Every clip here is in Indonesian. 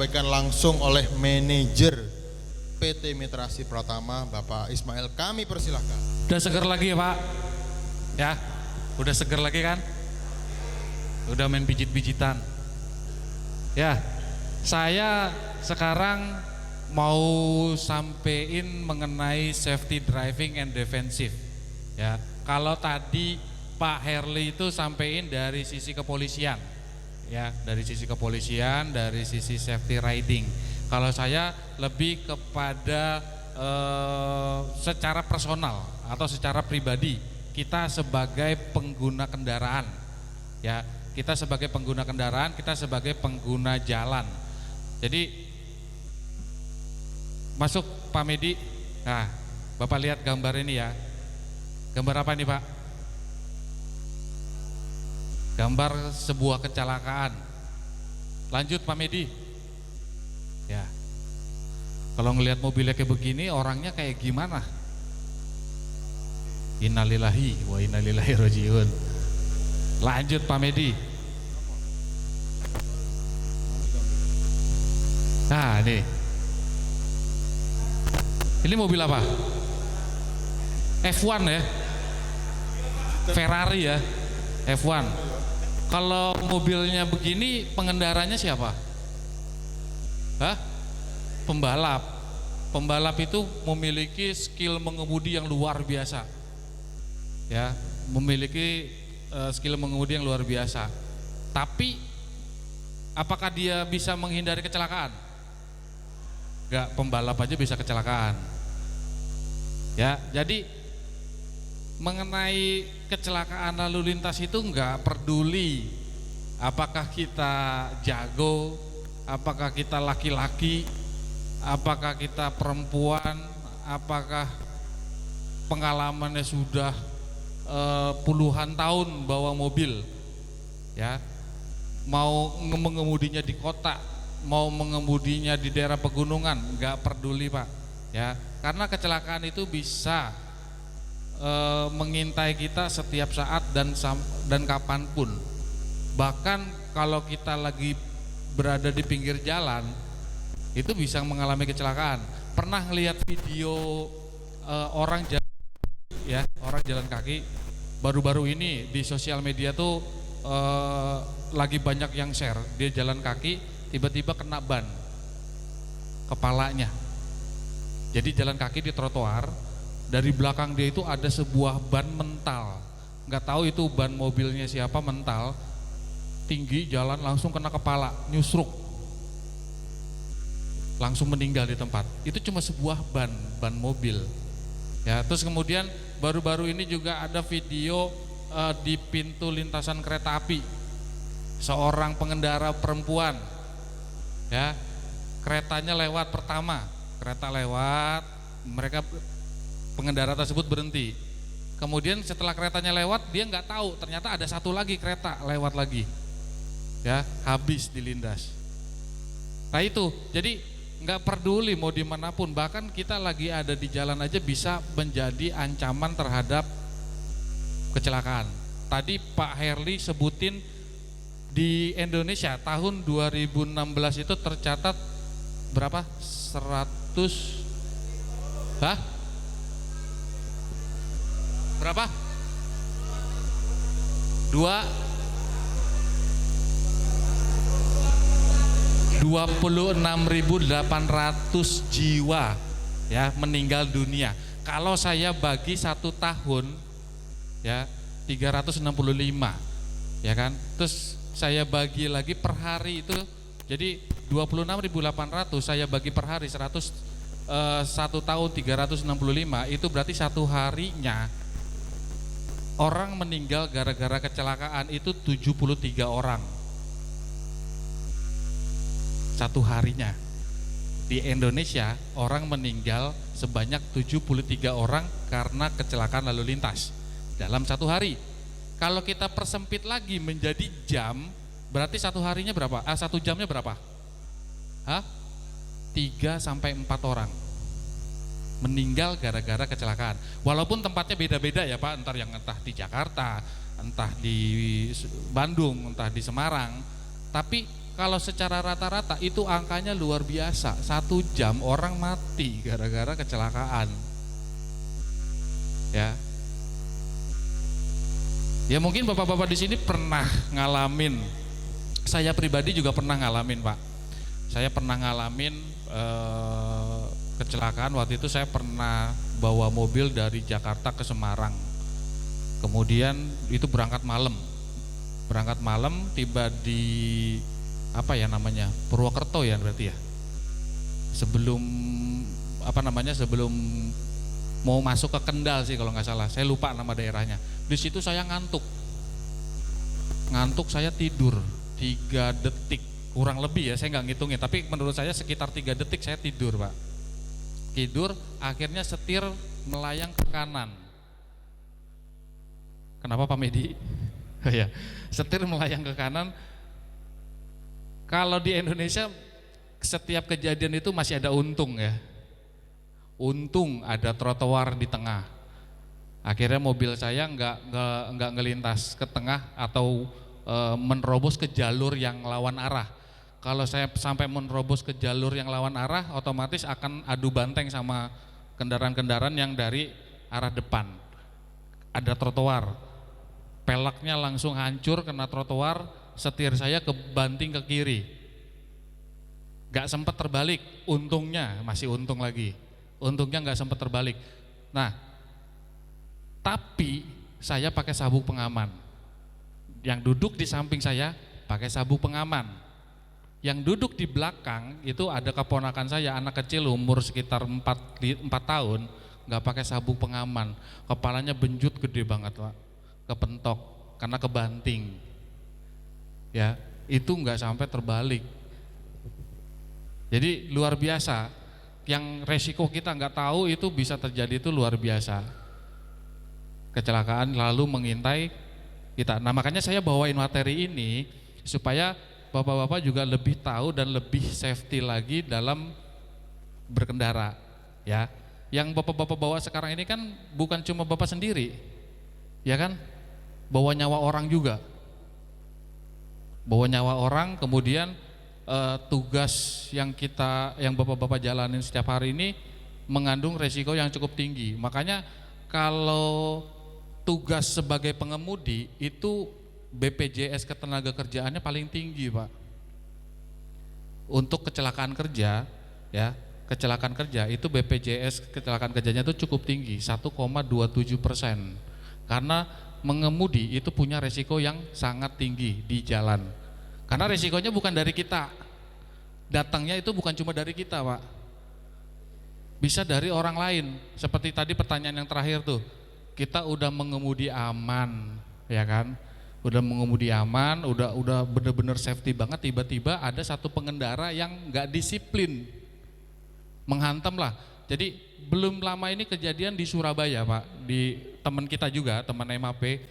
disampaikan langsung oleh manajer PT Mitrasi Pratama, Bapak Ismail. Kami persilahkan. Udah seger lagi ya Pak? Ya, udah seger lagi kan? Udah main pijit-pijitan. Ya, saya sekarang mau sampein mengenai safety driving and defensive. Ya, kalau tadi Pak Herli itu sampein dari sisi kepolisian. Ya, dari sisi kepolisian, dari sisi safety riding. Kalau saya lebih kepada secara personal atau secara pribadi, kita sebagai pengguna kendaraan, ya, kita sebagai pengguna kendaraan, kita sebagai pengguna jalan. Jadi masuk Pak Medi. Nah, Bapak lihat gambar ini ya. Gambar apa ini Pak? Gambar sebuah kecelakaan. Lanjut Pak Medi. Ya. Kalau ngelihat mobilnya kayak begini, orangnya kayak gimana? Innalillahi wa inna ilaihi rajiun. Lanjut Pak Medi. Nah, ini mobil apa? F1 ya? Ferrari ya? F1. Kalau mobilnya begini, pengendaranya siapa? Hah? Pembalap. Pembalap itu memiliki skill mengemudi yang luar biasa. Ya, memiliki skill mengemudi yang luar biasa. Tapi apakah dia bisa menghindari kecelakaan? Enggak, pembalap aja bisa kecelakaan. Ya, jadi mengenai kecelakaan lalu lintas itu enggak peduli apakah kita jago, apakah kita laki-laki, apakah kita perempuan, apakah pengalamannya sudah puluhan tahun bawa mobil, ya, mau mengemudinya di kota, mau mengemudinya di daerah pegunungan, enggak peduli Pak, ya, karena kecelakaan itu bisa mengintai kita setiap saat dan kapanpun. Bahkan kalau kita lagi berada di pinggir jalan, itu bisa mengalami kecelakaan. Pernah ngelihat video orang jalan, ya, orang jalan kaki baru-baru ini di sosial media tuh lagi banyak yang share. Dia jalan kaki, tiba-tiba kena ban kepalanya. Jadi jalan kaki di trotoar, dari belakang dia itu ada sebuah ban mental, nggak tahu itu ban mobilnya siapa, mental tinggi, jalan langsung kena kepala, nyusruk, langsung meninggal di tempat. Itu cuma sebuah ban mobil, ya. Terus kemudian baru-baru ini juga ada video di pintu lintasan kereta api, seorang pengendara perempuan, ya, keretanya lewat pertama, kereta lewat, mereka pengendara tersebut berhenti. Kemudian setelah keretanya lewat, dia nggak tahu ternyata ada satu lagi kereta lewat lagi, ya, habis dilindas. Nah itu, jadi nggak peduli mau dimanapun, bahkan kita lagi ada di jalan aja bisa menjadi ancaman terhadap kecelakaan. Tadi Pak Herli sebutin di Indonesia tahun 2016 itu tercatat berapa? 100, hah? Berapa? 26.800 jiwa, ya, meninggal dunia. Kalau saya bagi 1 tahun, ya, 365, ya kan. Terus saya bagi lagi per hari itu, jadi 26.800 saya bagi per hari 1 tahun 365, itu berarti satu harinya orang meninggal gara-gara kecelakaan itu 73 orang. Satu harinya. Di Indonesia orang meninggal sebanyak 73 orang karena kecelakaan lalu lintas dalam satu hari. Kalau kita persempit lagi menjadi jam, berarti satu harinya berapa? 1 jamnya berapa? 3 sampai 4 orang meninggal gara-gara kecelakaan. Walaupun tempatnya beda-beda ya Pak, entah di Jakarta, entah di Bandung, entah di Semarang. Tapi kalau secara rata-rata itu angkanya luar biasa. 1 jam orang mati gara-gara kecelakaan. Ya. Ya mungkin bapak-bapak di sini pernah ngalamin. Saya pribadi juga pernah ngalamin, Pak. Saya pernah ngalamin kecelakaan. Waktu itu saya pernah bawa mobil dari Jakarta ke Semarang. Kemudian itu berangkat malam. Tiba di Purwokerto ya berarti ya. Sebelum mau masuk ke Kendal sih kalau nggak salah. Saya lupa nama daerahnya. Di situ saya ngantuk, saya tidur 3 detik kurang lebih ya, saya nggak ngitungin, tapi menurut saya sekitar 3 detik saya tidur, Pak. Tidur, akhirnya setir melayang ke kanan. Kenapa Pak Medi? Ya, setir melayang ke kanan. Kalau di Indonesia setiap kejadian itu masih ada untung ya. Untung ada trotoar di tengah. Akhirnya mobil saya nggak ngelintas ke tengah atau menerobos ke jalur yang lawan arah. Kalau saya sampai menerobos ke jalur yang lawan arah, otomatis akan adu banteng sama kendaraan-kendaraan yang dari arah depan. Ada trotoar, peleknya langsung hancur kena trotoar, setir saya kebanting ke kiri. Gak sempat terbalik, untungnya masih untung lagi. Untungnya gak sempat terbalik. Nah, tapi saya pakai sabuk pengaman. Yang duduk di samping saya pakai sabuk pengaman. Yang duduk di belakang itu ada keponakan saya, anak kecil umur sekitar 4 tahun, nggak pakai sabuk pengaman. Kepalanya benjut gede banget, Pak. Kepentok karena kebanting. Ya, itu nggak sampai terbalik. Jadi luar biasa. Yang resiko kita nggak tahu itu bisa terjadi, itu luar biasa. Kecelakaan lalu mengintai kita. Nah, makanya saya bawain materi ini supaya bapak-bapak juga lebih tahu dan lebih safety lagi dalam berkendara, ya. Yang bapak-bapak bawa sekarang ini kan bukan cuma bapak sendiri, ya kan? Bawa nyawa orang juga. Bawa nyawa orang, kemudian tugas yang bapak-bapak jalanin setiap hari ini mengandung resiko yang cukup tinggi. Makanya kalau tugas sebagai pengemudi itu BPJS ketenagakerjaannya paling tinggi, Pak. Untuk kecelakaan kerja, ya, kecelakaan kerja itu BPJS kecelakaan kerjanya itu cukup tinggi, 1,27%. Karena mengemudi itu punya resiko yang sangat tinggi di jalan. Karena resikonya bukan dari kita. Datangnya itu bukan cuma dari kita, Pak. Bisa dari orang lain. Seperti tadi pertanyaan yang terakhir tuh. Kita udah mengemudi aman, ya kan? Udah mengemudi aman, udah bener-bener safety banget, tiba-tiba ada satu pengendara yang nggak disiplin, menghantam lah. Jadi belum lama ini kejadian di Surabaya, Pak, di teman kita juga, teman MAP,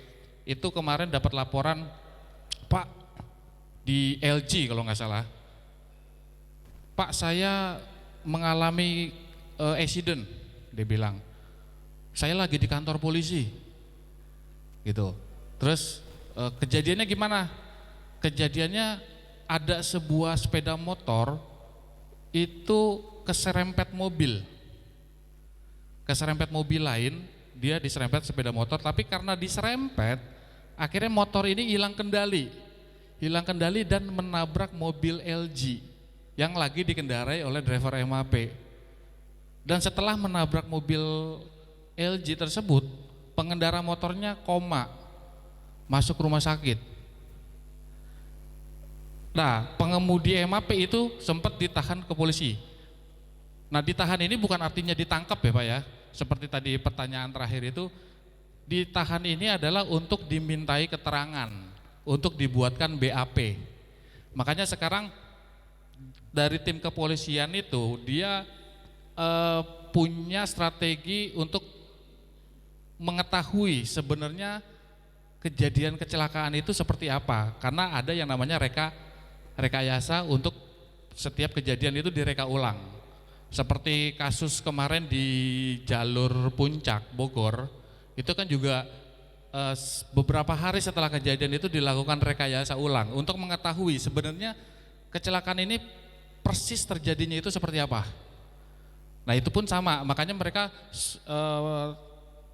itu kemarin dapat laporan, Pak, di LG kalau nggak salah, Pak, saya mengalami accident, dia bilang. Saya lagi di kantor polisi, gitu. Terus kejadiannya gimana? Kejadiannya ada sebuah sepeda motor itu keserempet mobil lain, dia diserempet sepeda motor, tapi karena diserempet, akhirnya motor ini hilang kendali dan menabrak mobil LG yang lagi dikendarai oleh driver MAP. Dan setelah menabrak mobil LG tersebut, pengendara motornya koma, masuk rumah sakit. Nah, pengemudi MAP itu sempat ditahan ke polisi. Nah, ditahan ini bukan artinya ditangkap ya, Pak ya. Seperti tadi pertanyaan terakhir itu, ditahan ini adalah untuk dimintai keterangan, untuk dibuatkan BAP. Makanya sekarang dari tim kepolisian itu dia punya strategi untuk mengetahui sebenarnya kejadian kecelakaan itu seperti apa, karena ada yang namanya rekayasa untuk setiap kejadian itu direka ulang. Seperti kasus kemarin di jalur Puncak Bogor, itu kan juga beberapa hari setelah kejadian itu dilakukan rekayasa ulang untuk mengetahui sebenarnya kecelakaan ini persis terjadinya itu seperti apa. Nah itu pun sama, makanya mereka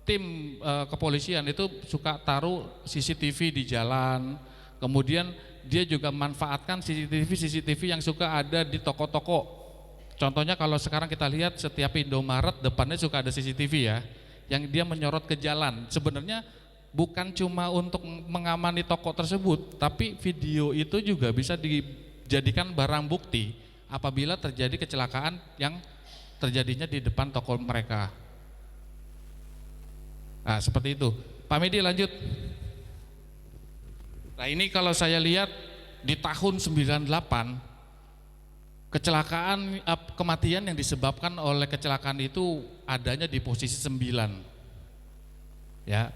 tim kepolisian itu suka taruh CCTV di jalan, kemudian dia juga manfaatkan CCTV yang suka ada di toko-toko. Contohnya kalau sekarang kita lihat setiap Indomaret depannya suka ada CCTV ya, yang dia menyorot ke jalan. Sebenarnya bukan cuma untuk mengamani toko tersebut, tapi video itu juga bisa dijadikan barang bukti apabila terjadi kecelakaan yang terjadinya di depan toko mereka. Nah seperti itu. Pak Medi lanjut. Nah ini kalau saya lihat di tahun 98 kecelakaan, kematian yang disebabkan oleh kecelakaan itu adanya di posisi 9. Ya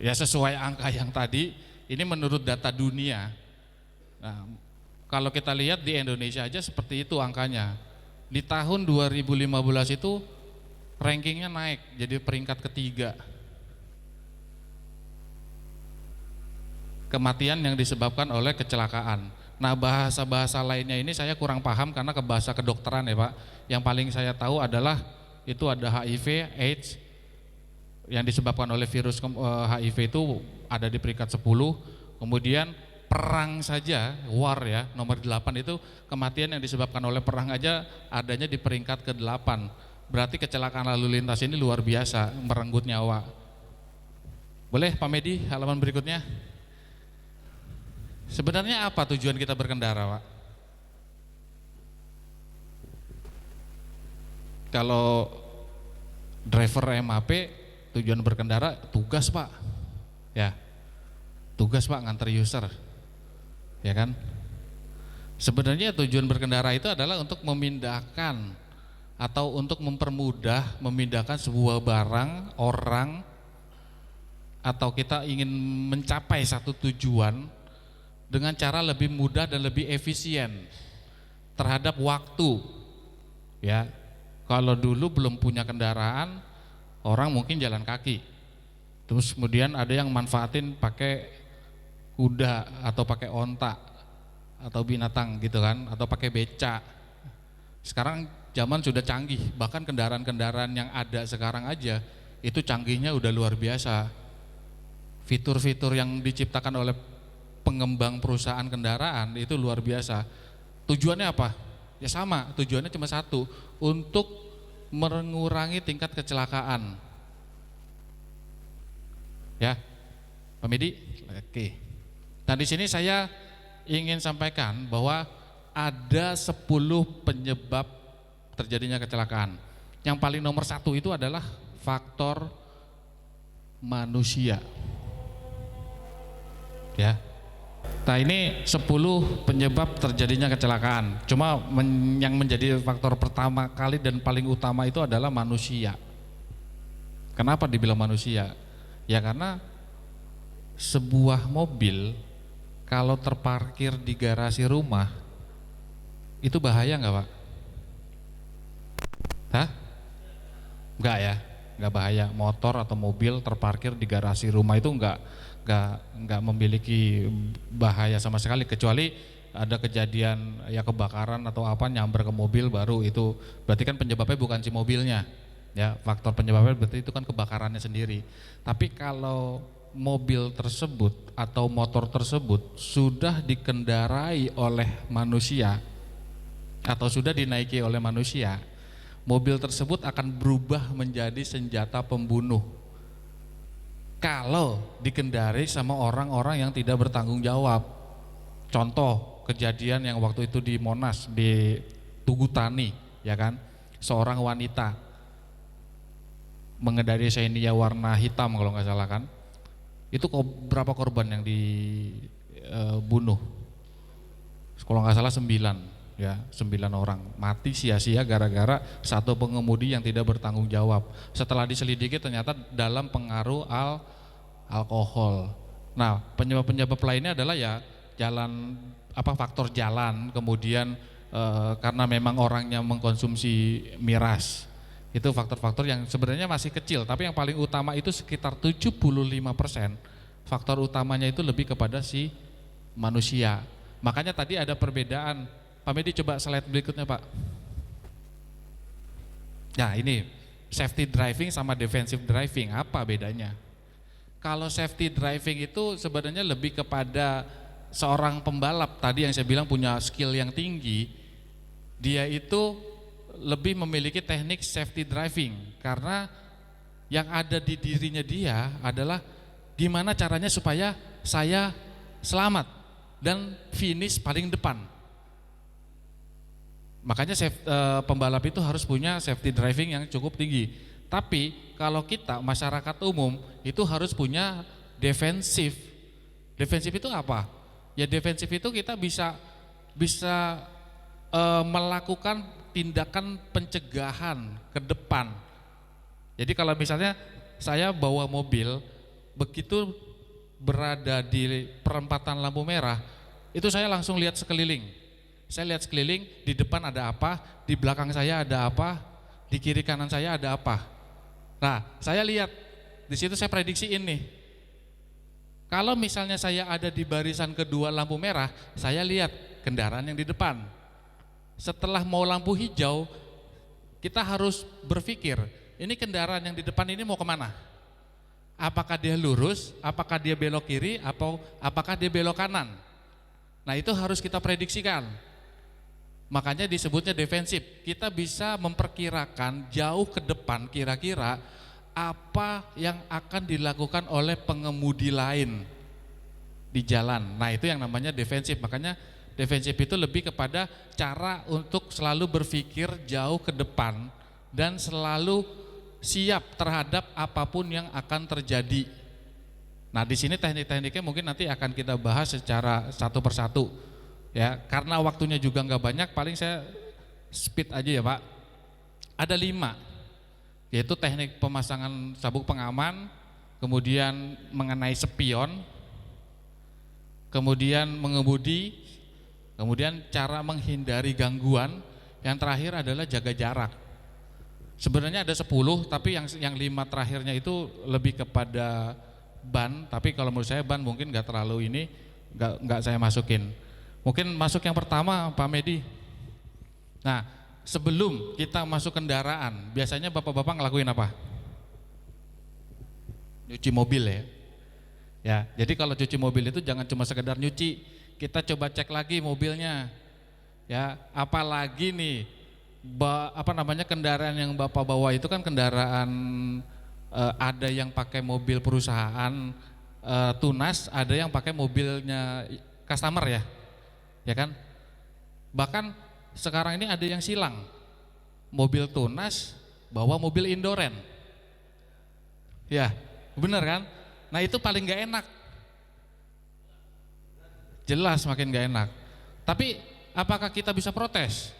sesuai angka yang tadi, ini menurut data dunia. Nah, kalau kita lihat di Indonesia aja seperti itu angkanya. Di tahun 2015 itu rankingnya naik jadi peringkat ketiga. Kematian yang disebabkan oleh kecelakaan. Nah bahasa-bahasa lainnya ini saya kurang paham karena ke bahasa kedokteran ya Pak. Yang paling saya tahu adalah itu ada HIV, AIDS yang disebabkan oleh virus HIV itu ada di peringkat 10. Kemudian perang saja, war ya, nomor 8 itu kematian yang disebabkan oleh perang aja adanya di peringkat ke-8. Berarti kecelakaan lalu lintas ini luar biasa, merenggut nyawa. Boleh Pak Medi halaman berikutnya. Sebenarnya apa tujuan kita berkendara Pak? Kalau driver MAP tujuan berkendara tugas Pak, ya tugas Pak nganter user, ya kan? Sebenarnya tujuan berkendara itu adalah untuk memindahkan atau untuk mempermudah memindahkan sebuah barang, orang, atau kita ingin mencapai satu tujuan dengan cara lebih mudah dan lebih efisien terhadap waktu. Ya, kalau dulu belum punya kendaraan, orang mungkin jalan kaki. Terus kemudian ada yang manfaatin pakai kuda atau pakai onta atau binatang gitu kan, atau pakai beca. Sekarang zaman sudah canggih, bahkan kendaraan-kendaraan yang ada sekarang aja itu canggihnya udah luar biasa. Fitur-fitur yang diciptakan oleh pengembang perusahaan kendaraan itu luar biasa. Tujuannya apa? Ya sama, tujuannya cuma satu, untuk mengurangi tingkat kecelakaan. Ya, Pak Medi. Oke. Nah di sini saya ingin sampaikan bahwa ada 10 penyebab terjadinya kecelakaan. Yang paling nomor 1 itu adalah faktor manusia. Ya. Nah ini 10 penyebab terjadinya kecelakaan. Cuma yang menjadi faktor pertama kali dan paling utama itu adalah manusia. Kenapa dibilang manusia? Ya karena sebuah mobil kalau terparkir di garasi rumah itu bahaya nggak Pak? Hah? Enggak ya, nggak bahaya. Motor atau mobil terparkir di garasi rumah itu nggak memiliki bahaya sama sekali, kecuali ada kejadian ya kebakaran atau apa nyamber ke mobil baru itu berarti kan penyebabnya bukan si mobilnya ya, faktor penyebabnya berarti itu kan kebakarannya sendiri. Tapi kalau mobil tersebut atau motor tersebut sudah dikendarai oleh manusia atau sudah dinaiki oleh manusia, mobil tersebut akan berubah menjadi senjata pembunuh kalau dikendarai sama orang-orang yang tidak bertanggung jawab. Contoh kejadian yang waktu itu di Monas, di Tugu Tani, ya kan, seorang wanita mengendarai Xenia warna hitam kalau nggak salah kan, itu berapa korban yang dibunuh? Kalau nggak salah 9, ya 9 orang mati sia-sia gara-gara satu pengemudi yang tidak bertanggung jawab. Setelah diselidiki ternyata dalam pengaruh alkohol. Nah penyebab-penyebab lainnya adalah ya faktor jalan, kemudian karena memang orangnya mengkonsumsi miras. Itu faktor-faktor yang sebenarnya masih kecil, tapi yang paling utama itu sekitar 75%. Faktor utamanya itu lebih kepada si manusia. Makanya tadi ada perbedaan Pak Medi coba slide berikutnya Pak. Nah ini safety driving sama defensive driving, apa bedanya? Kalau safety driving itu sebenarnya lebih kepada seorang pembalap tadi yang saya bilang punya skill yang tinggi, dia itu lebih memiliki teknik safety driving karena yang ada di dirinya dia adalah gimana caranya supaya saya selamat dan finish paling depan. Makanya pembalap itu harus punya safety driving yang cukup tinggi. Tapi kalau kita masyarakat umum itu harus punya defensif. Defensif itu apa? Ya defensif itu kita bisa melakukan tindakan pencegahan ke depan. Jadi kalau misalnya saya bawa mobil, begitu berada di perempatan lampu merah, itu saya langsung lihat sekeliling. Saya lihat sekeliling, di depan ada apa, di belakang saya ada apa, di kiri kanan saya ada apa. Nah, saya lihat, di situ saya prediksiin nih. Kalau misalnya saya ada di barisan kedua lampu merah, saya lihat kendaraan yang di depan. Setelah mau lampu hijau, kita harus berpikir, ini kendaraan yang di depan ini mau kemana? Apakah dia lurus, apakah dia belok kiri, atau apakah dia belok kanan? Nah itu harus kita prediksikan. Makanya disebutnya defensif. Kita bisa memperkirakan jauh ke depan kira-kira apa yang akan dilakukan oleh pengemudi lain di jalan. Nah itu yang namanya defensif. Makanya defensif itu lebih kepada cara untuk selalu berpikir jauh ke depan dan selalu siap terhadap apapun yang akan terjadi. Nah di sini teknik-tekniknya mungkin nanti akan kita bahas secara satu persatu. Ya, karena waktunya juga nggak banyak, paling saya speed aja ya Pak. Ada 5, yaitu teknik pemasangan sabuk pengaman, kemudian mengenai spion, kemudian mengemudi, kemudian cara menghindari gangguan, yang terakhir adalah jaga jarak. Sebenarnya ada 10, tapi yang 5 terakhirnya itu lebih kepada ban, tapi kalau menurut saya ban mungkin nggak terlalu ini, nggak saya masukin. Mungkin masuk yang pertama Pak Medi. Nah sebelum kita masuk kendaraan, biasanya bapak-bapak ngelakuin apa? Nyuci mobil ya. Ya, jadi kalau cuci mobil itu jangan cuma sekedar nyuci, kita coba cek lagi mobilnya. Ya, apalagi nih kendaraan yang bapak bawa itu kan kendaraan ada yang pakai mobil perusahaan tunas, ada yang pakai mobilnya customer ya. Ya kan? Bahkan sekarang ini ada yang silang, mobil tunas bawa mobil indoren. Ya, benar kan? Nah itu paling gak enak. Jelas makin gak enak. Tapi apakah kita bisa protes?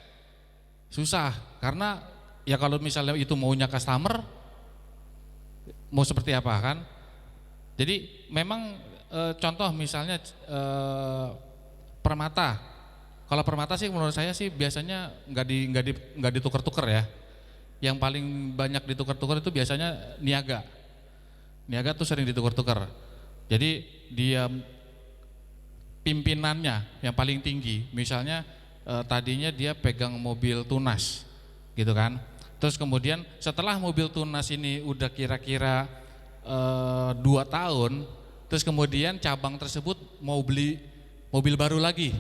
Susah, karena ya kalau misalnya itu maunya customer, mau seperti apa kan? Jadi memang contoh misalnya Permata. Kalau Permata sih menurut saya sih biasanya nggak ditukar-tukar ya. Yang paling banyak ditukar-tukar itu biasanya niaga. Niaga tuh sering ditukar-tukar. Jadi dia pimpinannya yang paling tinggi. Misalnya tadinya dia pegang mobil tunas, gitu kan. Terus kemudian setelah mobil tunas ini udah kira-kira 2 tahun, terus kemudian cabang tersebut mau beli mobil baru lagi.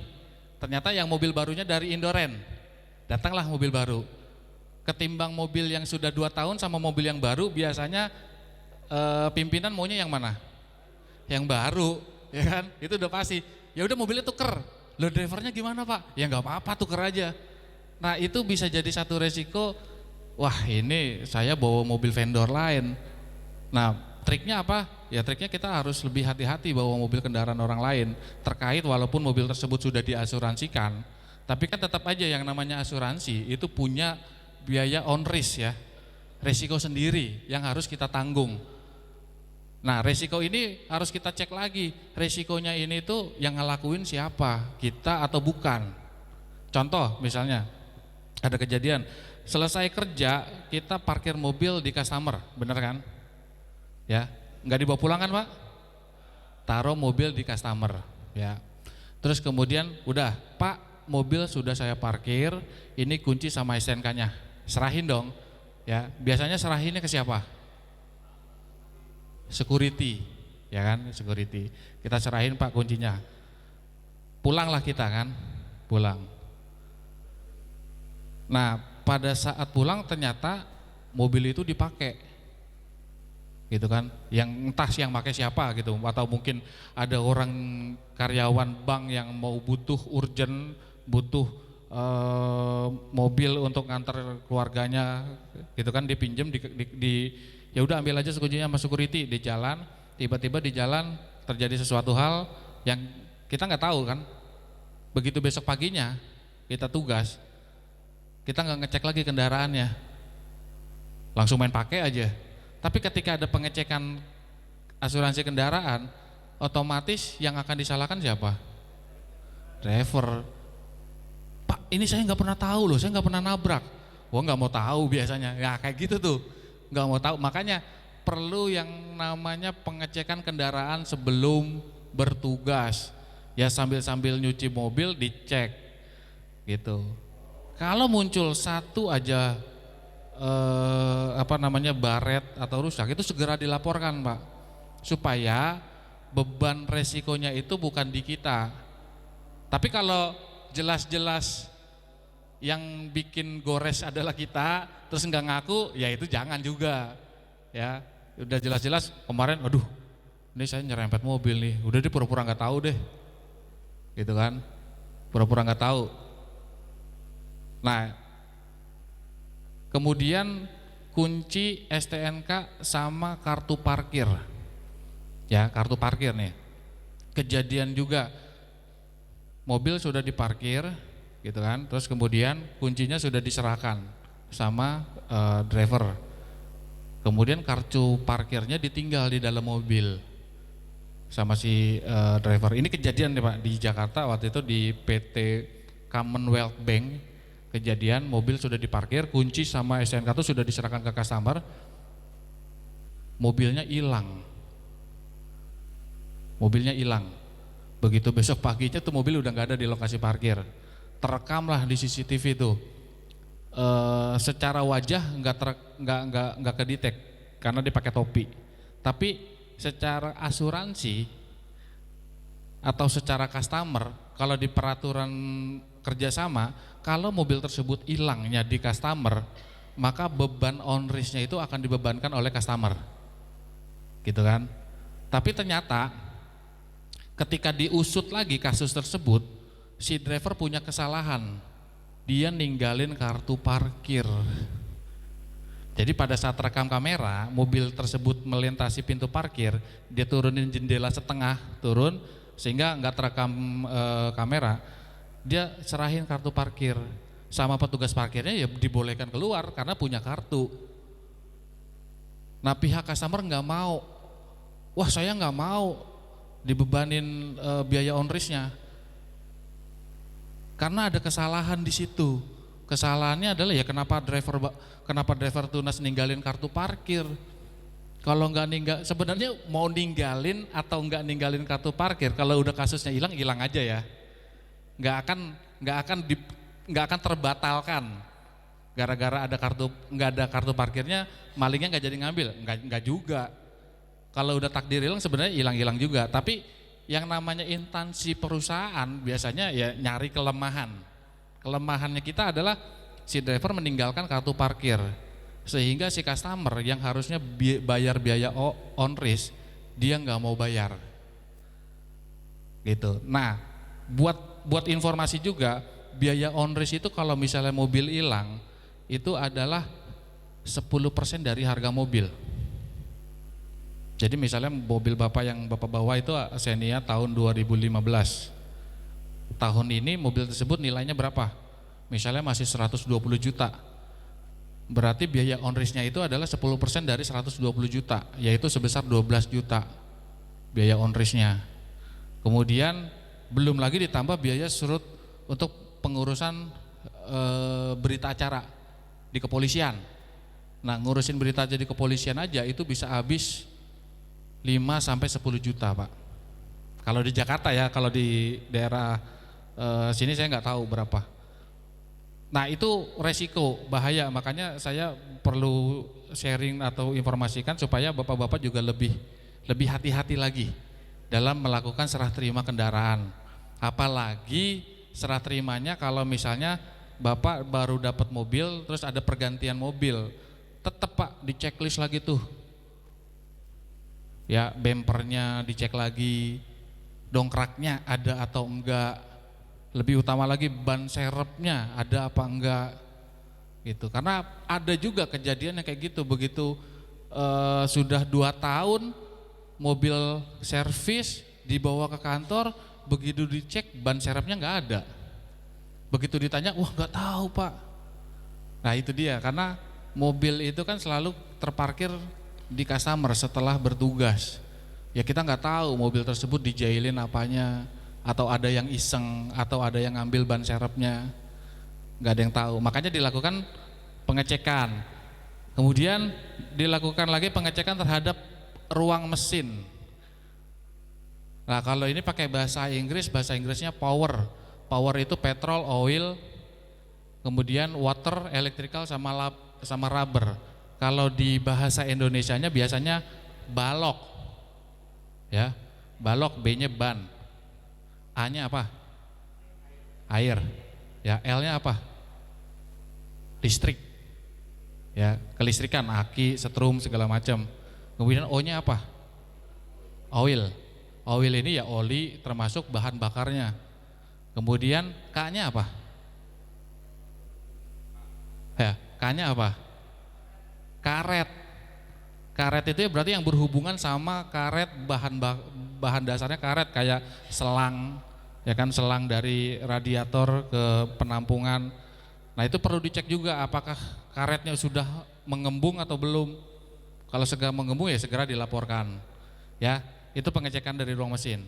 Ternyata yang mobil barunya dari Indoren. Datanglah mobil baru. Ketimbang mobil yang sudah 2 tahun sama mobil yang baru, biasanya pimpinan maunya yang mana? Yang baru, ya kan? Itu udah pasti. Ya udah mobilnya tuker. Loh drivernya gimana Pak? Ya nggak apa-apa, tuker aja. Nah itu bisa jadi satu resiko. Wah ini saya bawa mobil vendor lain. Nah triknya apa? Ya triknya kita harus lebih hati-hati bawa mobil kendaraan orang lain, terkait walaupun mobil tersebut sudah diasuransikan, tapi kan tetap aja yang namanya asuransi itu punya biaya on risk ya, resiko sendiri yang harus kita tanggung. Nah resiko ini harus kita cek lagi, resikonya ini tuh yang ngelakuin siapa, kita atau bukan. Contoh misalnya ada kejadian, selesai kerja kita parkir mobil di customer, bener kan? Ya, nggak dibawa pulang kan Pak? Taruh mobil di customer, ya. Terus kemudian udah Pak mobil sudah saya parkir, ini kunci sama STNK-nya. Serahin dong. Ya, biasanya serahinnya ke siapa? Security, ya kan, security. Kita serahin Pak kuncinya. Pulanglah kita kan, pulang. Nah, pada saat pulang ternyata mobil itu dipakai, gitu kan? Yang entah yang pakai siapa gitu, atau mungkin ada orang karyawan bank yang mau butuh urgent, butuh mobil untuk nganter keluarganya, gitu kan? Dipinjem ya udah ambil aja kuncinya sama security di jalan. Tiba-tiba di jalan terjadi sesuatu hal yang kita nggak tahu kan. Begitu besok paginya kita tugas, kita nggak ngecek lagi kendaraannya, langsung main pakai aja. Tapi ketika ada pengecekan asuransi kendaraan, otomatis yang akan disalahkan siapa? Driver. Pak, ini saya nggak pernah tahu loh, saya nggak pernah nabrak. Wah, nggak mau tahu biasanya. Ya kayak gitu tuh, nggak mau tahu. Makanya perlu yang namanya pengecekan kendaraan sebelum bertugas. Ya sambil-sambil nyuci mobil dicek, gitu. Kalau muncul satu aja baret atau rusak, itu segera dilaporkan Pak, supaya beban resikonya itu bukan di kita. Tapi kalau jelas-jelas yang bikin gores adalah kita, terus nggak ngaku, ya itu jangan juga. Ya udah jelas-jelas kemarin, aduh ini saya nyerempet mobil nih, udah dia pura-pura nggak tahu deh, gitu kan, pura-pura nggak tahu. Nah, kemudian kunci STNK sama kartu parkir. Ya, kartu parkir nih. Kejadian juga mobil sudah diparkir, gitu kan. Terus kemudian kuncinya sudah diserahkan sama driver. Kemudian kartu parkirnya ditinggal di dalam mobil sama si driver. Ini kejadian nih Pak di Jakarta waktu itu di PT Commonwealth Bank. Kejadian mobil sudah diparkir, kunci sama STNK itu sudah diserahkan ke customer, mobilnya hilang. Mobilnya hilang. Begitu besok paginya tuh mobil udah nggak ada di lokasi parkir. Terekamlah di CCTV itu. Secara wajah nggak kedetek karena dipakai topi. Tapi secara asuransi atau secara customer, kalau di peraturan kerjasama, kalau mobil tersebut hilangnya di customer, maka beban on risk-nya itu akan dibebankan oleh customer, gitu kan. Tapi ternyata ketika diusut lagi kasus tersebut, si driver punya kesalahan, dia ninggalin kartu parkir. Jadi pada saat rekam kamera, mobil tersebut melintasi pintu parkir, dia turunin jendela setengah, turun sehingga nggak terekam kamera. Dia serahin kartu parkir sama petugas parkirnya, ya dibolehkan keluar karena punya kartu. Nah, pihak customer nggak mau. Wah, saya nggak mau dibebanin biaya on risk-nya karena ada kesalahan di situ. Kesalahannya adalah ya kenapa driver tunas ninggalin kartu parkir. Kalau nggak sebenarnya mau ninggalin atau nggak ninggalin kartu parkir, kalau udah kasusnya hilang aja ya. Nggak akan terbatalkan gara-gara nggak ada kartu parkirnya, malingnya nggak jadi ngambil, nggak juga. Kalau udah takdir hilang sebenarnya hilang juga. Tapi yang namanya instansi perusahaan biasanya ya nyari kelemahannya kita adalah si driver meninggalkan kartu parkir, sehingga si customer yang harusnya bayar biaya on risk dia nggak mau bayar, gitu. Nah, buat informasi juga, biaya on risk itu kalau misalnya mobil hilang itu adalah 10% dari harga mobil. Jadi misalnya mobil Bapak yang Bapak bawa itu Xenia tahun 2015. Tahun ini mobil tersebut nilainya berapa? Misalnya masih 120 juta. Berarti biaya on risk-nya itu adalah 10% dari 120 juta, yaitu sebesar 12 juta biaya on risk-nya. Kemudian belum lagi ditambah biaya surut untuk pengurusan berita acara di kepolisian. Nah, ngurusin berita acara di kepolisian aja itu bisa habis 5 sampai 10 juta Pak. Kalau di Jakarta ya, kalau di daerah sini saya nggak tahu berapa. Nah itu resiko bahaya, makanya saya perlu sharing atau informasikan supaya bapak-bapak juga lebih hati-hati lagi dalam melakukan serah terima kendaraan. Apalagi serah terimanya kalau misalnya bapak baru dapat mobil terus ada pergantian mobil, tetap Pak di checklist lagi tuh. Ya bempernya dicek lagi, dongkraknya ada atau enggak. Lebih utama lagi ban serepnya ada apa enggak gitu, karena ada juga kejadian yang kayak gitu, begitu sudah 2 tahun mobil servis dibawa ke kantor, begitu dicek ban serepnya nggak ada, begitu ditanya wah nggak tahu Pak. Nah itu dia, karena mobil itu kan selalu terparkir di customer setelah bertugas, ya kita nggak tahu mobil tersebut dijailin apanya, atau ada yang iseng, atau ada yang ngambil ban serepnya, nggak ada yang tahu. Makanya dilakukan pengecekan, kemudian dilakukan lagi pengecekan terhadap ruang mesin. Nah kalau ini pakai bahasa Inggrisnya power itu petrol, oil, kemudian water, electrical, sama rubber. Kalau di bahasa Indonesianya biasanya balok, ya balok, B-nya ban, A-nya apa? Air. Ya, L-nya apa? Listrik. Ya, kelistrikan, aki, setrum, segala macam. Kemudian O-nya apa? Oil. Oil ini ya oli termasuk bahan bakarnya. Kemudian K-nya apa? Ya, K-nya apa? Karet. Karet itu ya berarti yang berhubungan sama karet, bahan dasarnya karet, kayak selang, ya kan, selang dari radiator ke penampungan. Nah itu perlu dicek juga apakah karetnya sudah mengembung atau belum. Kalau segera mengembung ya segera dilaporkan. Ya, itu pengecekan dari ruang mesin.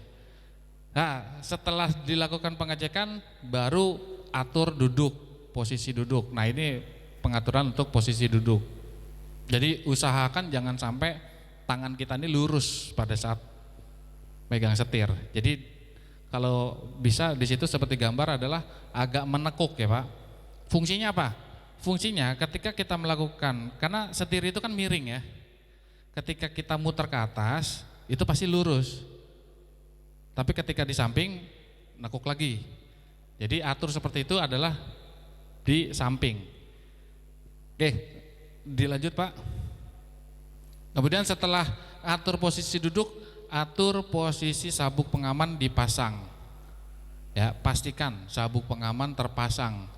Nah setelah dilakukan pengecekan baru atur duduk, posisi duduk. Nah ini pengaturan untuk posisi duduk. Jadi usahakan jangan sampai tangan kita ini lurus pada saat megang setir. Jadi kalau bisa di situ seperti gambar adalah agak menekuk ya Pak. Fungsinya apa? Fungsinya ketika kita melakukan, karena setir itu kan miring ya. Ketika kita muter ke atas itu pasti lurus. Tapi ketika di samping nekuk lagi. Jadi atur seperti itu adalah di samping. Oke, dilanjut Pak. Kemudian setelah atur posisi duduk, atur posisi sabuk pengaman dipasang. Ya, pastikan sabuk pengaman terpasang.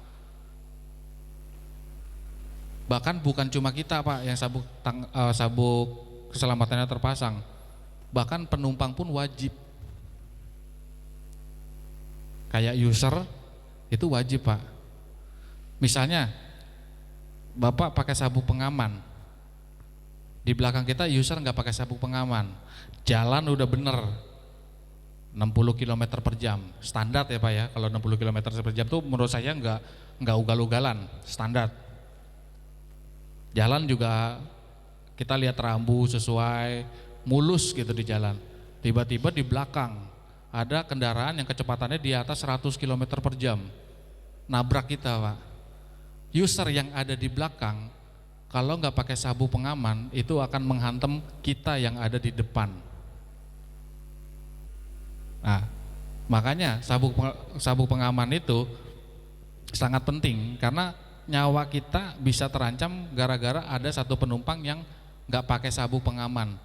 Bahkan bukan cuma kita Pak yang sabuk keselamatannya terpasang. Bahkan penumpang pun wajib. Kayak user itu wajib Pak. Misalnya Bapak pakai sabuk pengaman, di belakang kita user nggak pakai sabuk pengaman, jalan udah bener 60 km per jam, standar ya Pak ya. Kalau 60 km per jam tuh menurut saya nggak ugal-ugalan, standar. Jalan juga kita lihat rambu sesuai, mulus gitu di jalan. Tiba-tiba di belakang ada kendaraan yang kecepatannya di atas 100 km per jam, nabrak kita Pak. User yang ada di belakang kalau nggak pakai sabuk pengaman itu akan menghantam kita yang ada di depan. Nah, makanya sabuk pengaman itu sangat penting karena nyawa kita bisa terancam gara-gara ada satu penumpang yang nggak pakai sabuk pengaman.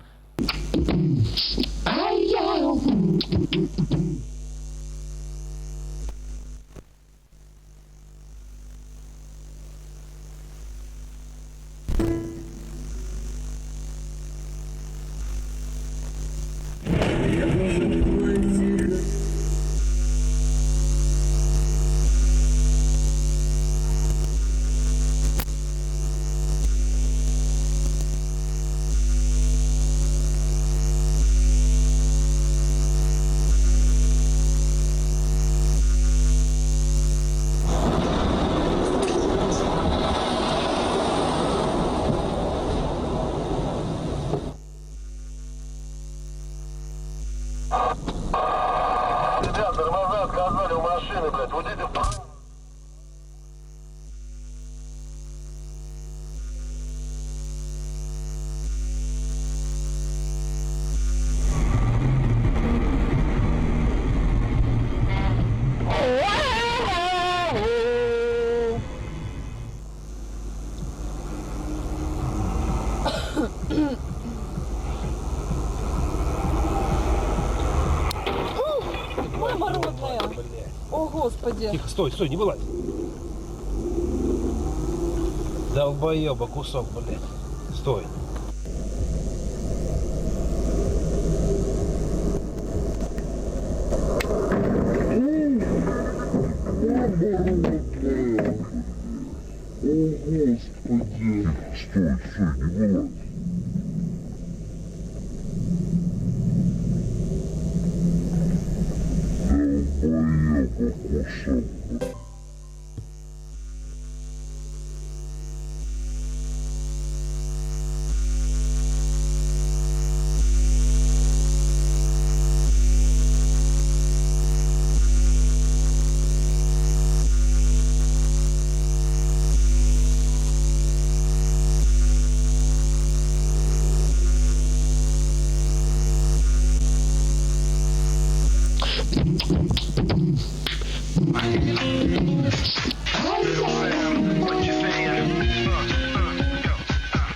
Тихо, стой, стой, не вылазь. Долбоеба кусок, блядь. Стой.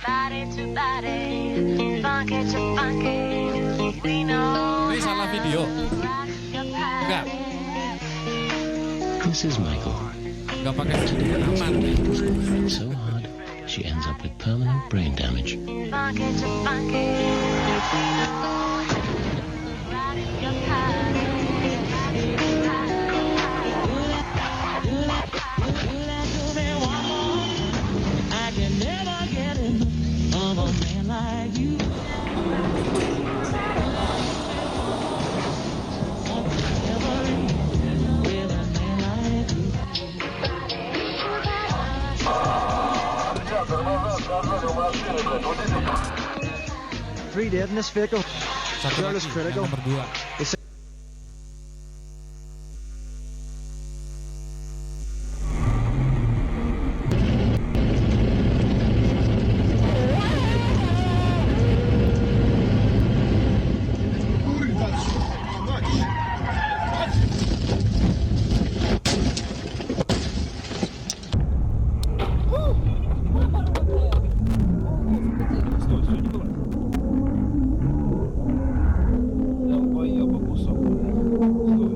Body to body, funky to funky. We know Ini salah video. rock your Enggak, This is Michael. enggak pakai sabuk pengaman. People's working so hard, she ends up with permanent brain damage. funky to funky. We know rock your body. I can never get enough of a man like you. Never with a man like you. Three dead in this vehicle. Satu Girl lagi, is critical. yang nomor 2. Стой, стой, не вылазь. Долбоеба кусок, блядь. Стой.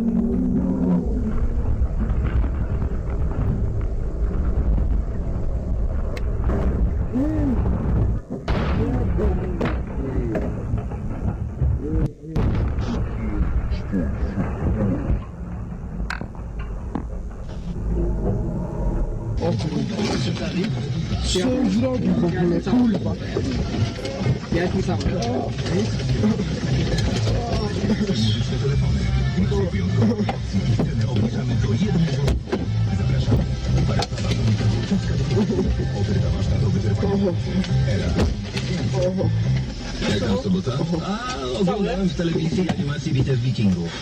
Jaka sobota? A oglądałem w telewizji animację Bitew Wikingów.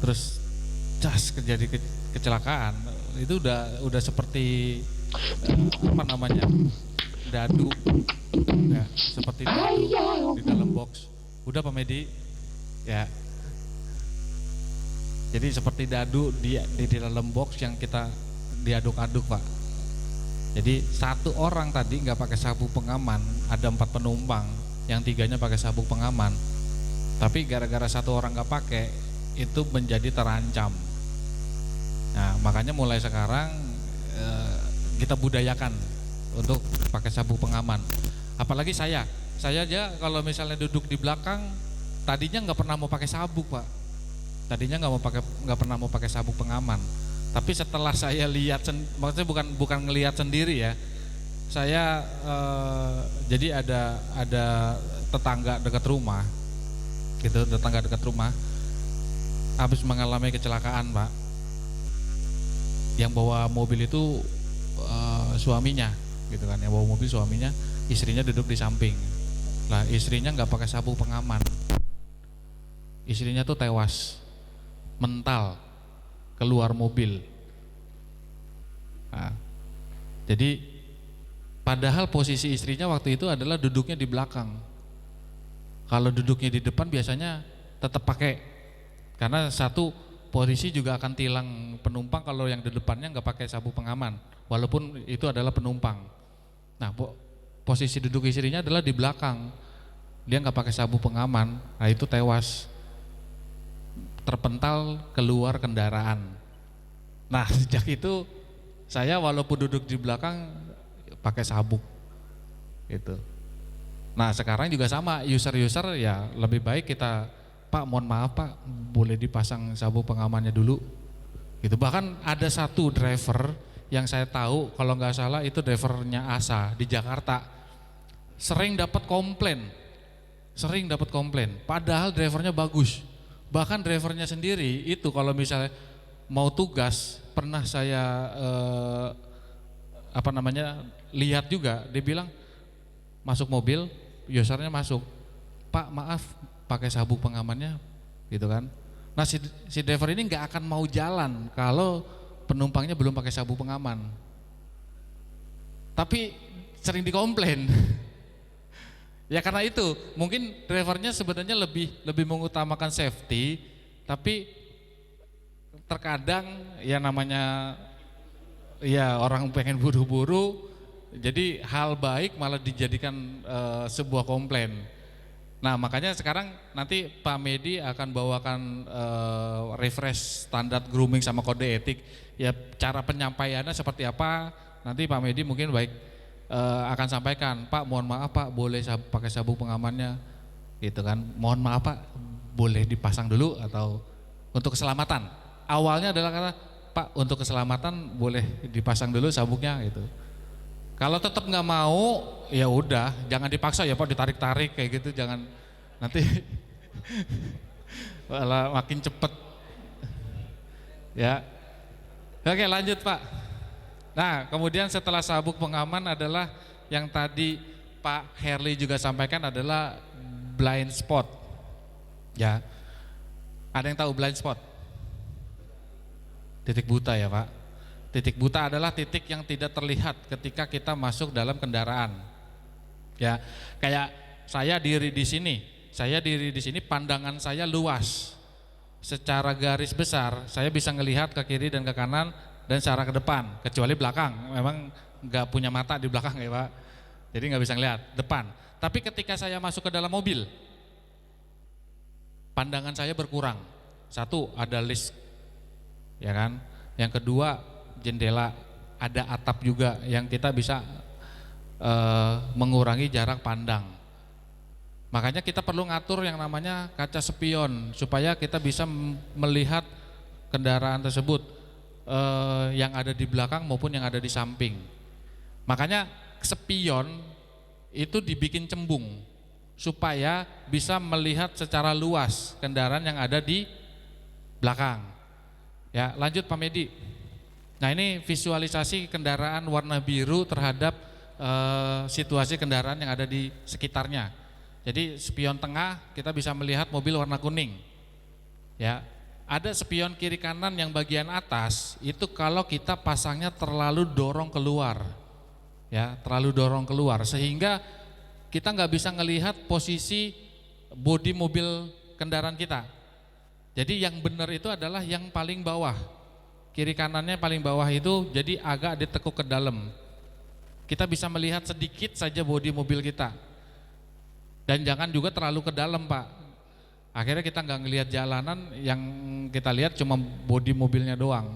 Terus cas terjadi kecelakaan. Itu udah seperti apa namanya? Dadu. Ya, seperti dadu di dalam box. Udah Pak Medi? Ya. Jadi seperti dadu di dalam box yang kita diaduk-aduk, Pak. Jadi satu orang tadi nggak pakai sabuk pengaman, ada 4 penumpang, yang 3-nya pakai sabuk pengaman. Tapi gara-gara satu orang nggak pakai, itu menjadi terancam. Nah, makanya mulai sekarang kita budayakan untuk pakai sabuk pengaman. Apalagi saya aja kalau misalnya duduk di belakang, tadinya nggak pernah mau pakai sabuk, Pak. Tadinya nggak pernah mau pakai sabuk pengaman. Tapi setelah saya lihat, maksudnya bukan ngelihat sendiri ya. Saya jadi ada tetangga dekat rumah, gitu, tetangga dekat rumah habis mengalami kecelakaan, Pak. Yang bawa mobil itu suaminya, gitu kan? Yang bawa mobil suaminya, istrinya duduk di samping. Lah istrinya nggak pakai sabuk pengaman. Istrinya tuh tewas, mental, keluar mobil. Nah, jadi padahal posisi istrinya waktu itu adalah duduknya di belakang. Kalau duduknya di depan biasanya tetap pakai, karena satu polisi juga akan tilang penumpang kalau yang di depannya nggak pakai sabuk pengaman, walaupun itu adalah penumpang. Nah, posisi duduk istrinya adalah di belakang, dia nggak pakai sabuk pengaman, nah itu tewas, terpental keluar kendaraan. Nah sejak itu saya walaupun duduk di belakang pakai sabuk gitu. Nah sekarang juga sama, user-user ya lebih baik kita, Pak mohon maaf Pak, boleh dipasang sabuk pengamannya dulu gitu. Bahkan ada satu driver yang saya tahu, kalau nggak salah itu drivernya ASA di Jakarta, sering dapat komplain, padahal drivernya bagus. Bahkan drivernya sendiri itu kalau misalnya mau tugas, pernah saya lihat juga, dia bilang masuk mobil, usernya masuk, Pak maaf pakai sabuk pengamannya gitu kan. Nah si driver ini nggak akan mau jalan kalau penumpangnya belum pakai sabuk pengaman, tapi sering dikomplain. Ya karena itu mungkin drivernya sebenarnya lebih mengutamakan safety, tapi terkadang ya namanya ya orang pengen buru-buru, jadi hal baik malah dijadikan sebuah komplain. Nah makanya sekarang nanti Pak Medi akan bawakan refresh standar grooming sama kode etik. Ya cara penyampaiannya seperti apa nanti Pak Medi mungkin baik akan sampaikan. Pak mohon maaf Pak, boleh pakai sabuk pengamannya gitu kan. Mohon maaf Pak, boleh dipasang dulu atau untuk keselamatan. Awalnya adalah kata Pak untuk keselamatan boleh dipasang dulu sabuknya gitu. Kalau tetap nggak mau, ya udah, jangan dipaksa ya Pak, ditarik-tarik kayak gitu, jangan nanti malah makin cepet. Ya, oke lanjut Pak. Nah kemudian setelah sabuk pengaman adalah yang tadi Pak Herli juga sampaikan adalah blind spot. Ya, ada yang tahu blind spot? Titik buta ya Pak. Titik buta adalah titik yang tidak terlihat ketika kita masuk dalam kendaraan. Ya, kayak saya diri di sini, pandangan saya luas. Secara garis besar, saya bisa ngelihat ke kiri dan ke kanan dan secara ke depan, kecuali belakang. Memang nggak punya mata di belakang ya Pak. Jadi nggak bisa ngelihat depan. Tapi ketika saya masuk ke dalam mobil, pandangan saya berkurang. Satu, ada list, ya kan. Yang kedua, jendela, ada atap juga yang kita bisa mengurangi jarak pandang. Makanya kita perlu ngatur yang namanya kaca spion supaya kita bisa melihat kendaraan tersebut yang ada di belakang maupun yang ada di samping. Makanya spion itu dibikin cembung supaya bisa melihat secara luas kendaraan yang ada di belakang. Ya, lanjut Pak Medi. Nah ini visualisasi kendaraan warna biru terhadap situasi kendaraan yang ada di sekitarnya. Jadi spion tengah kita bisa melihat mobil warna kuning. Ya, ada spion kiri kanan yang bagian atas itu kalau kita pasangnya terlalu dorong keluar. Ya, terlalu dorong keluar sehingga kita nggak bisa ngelihat posisi bodi mobil kendaraan kita. Jadi yang benar itu adalah yang paling bawah. Kiri kanannya paling bawah itu jadi agak ditekuk ke dalam. Kita bisa melihat sedikit saja bodi mobil kita. Dan jangan juga terlalu ke dalam Pak. Akhirnya kita nggak ngelihat jalanan, yang kita lihat cuma bodi mobilnya doang.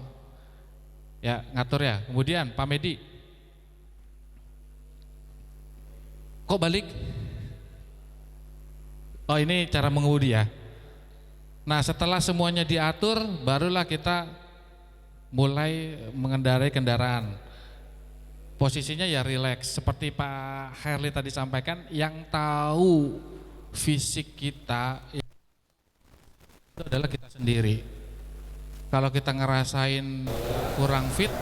Ya ngatur ya. Kemudian Pak Medi. Kok balik? Oh ini cara mengemudi ya. Nah setelah semuanya diatur, barulah kita mulai mengendarai kendaraan. Posisinya ya rileks, seperti Pak Herli tadi sampaikan, yang tahu fisik kita itu adalah kita sendiri. Kalau kita ngerasain kurang fit,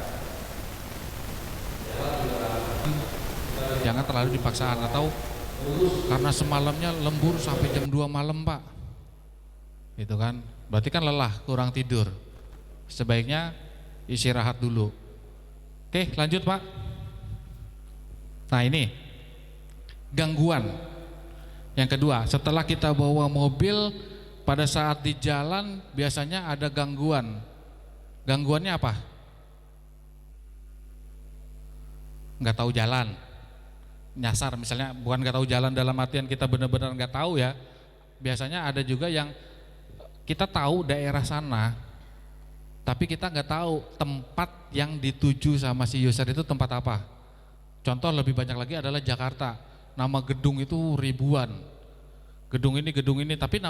jangan terlalu dipaksaan, atau karena semalamnya lembur sampai jam 2 malam Pak, itu kan, berarti kan lelah, kurang tidur. Sebaiknya istirahat dulu. Oke lanjut Pak. Nah ini gangguan. Yang kedua, setelah kita bawa mobil, pada saat di jalan biasanya ada gangguan. Gangguannya apa? Nggak tahu jalan, nyasar misalnya. Bukan nggak tahu jalan dalam artian kita benar-benar nggak tahu ya. Biasanya ada juga yang kita tahu daerah sana, tapi kita nggak tahu tempat yang dituju sama si user itu tempat apa. Contoh lebih banyak lagi adalah Jakarta, nama gedung itu ribuan, gedung ini, tapi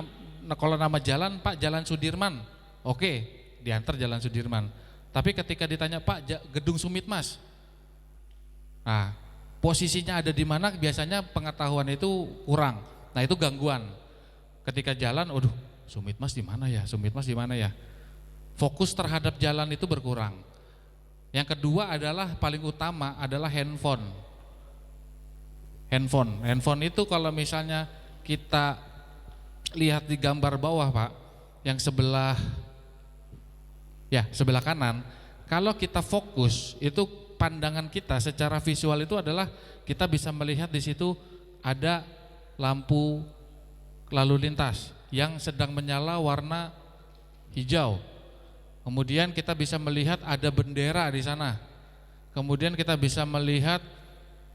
kalau nama jalan, Pak Jalan Sudirman, oke, diantar Jalan Sudirman. Tapi ketika ditanya Pak gedung Sumit Mas, nah posisinya ada di mana, biasanya pengetahuan itu kurang. Nah itu gangguan. Ketika jalan, aduh Sumit Mas di mana ya, Sumit Mas di mana ya. Fokus terhadap jalan itu berkurang. Yang kedua adalah paling utama adalah handphone. Handphone itu kalau misalnya kita lihat di gambar bawah Pak, yang sebelah kanan, kalau kita fokus itu pandangan kita secara visual itu adalah kita bisa melihat di situ ada lampu lalu lintas yang sedang menyala warna hijau. Kemudian kita bisa melihat ada bendera di sana. Kemudian kita bisa melihat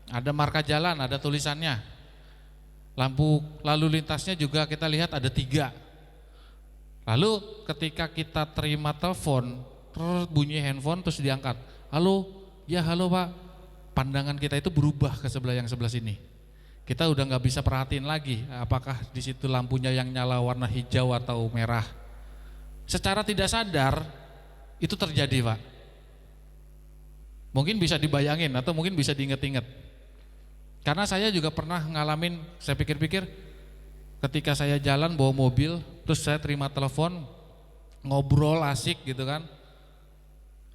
ada marka jalan, ada tulisannya. Lampu lalu lintasnya juga kita lihat ada 3. Lalu ketika kita terima telepon, terus bunyi handphone terus diangkat. Halo, ya halo Pak. Pandangan kita itu berubah ke sebelah sini. Kita udah nggak bisa perhatiin lagi apakah di situ lampunya yang nyala warna hijau atau merah. Secara tidak sadar itu terjadi Pak. Mungkin bisa dibayangin atau mungkin bisa diinget-inget. Karena saya juga pernah ngalamin, saya pikir-pikir ketika saya jalan bawa mobil, terus saya terima telepon, ngobrol asik gitu kan.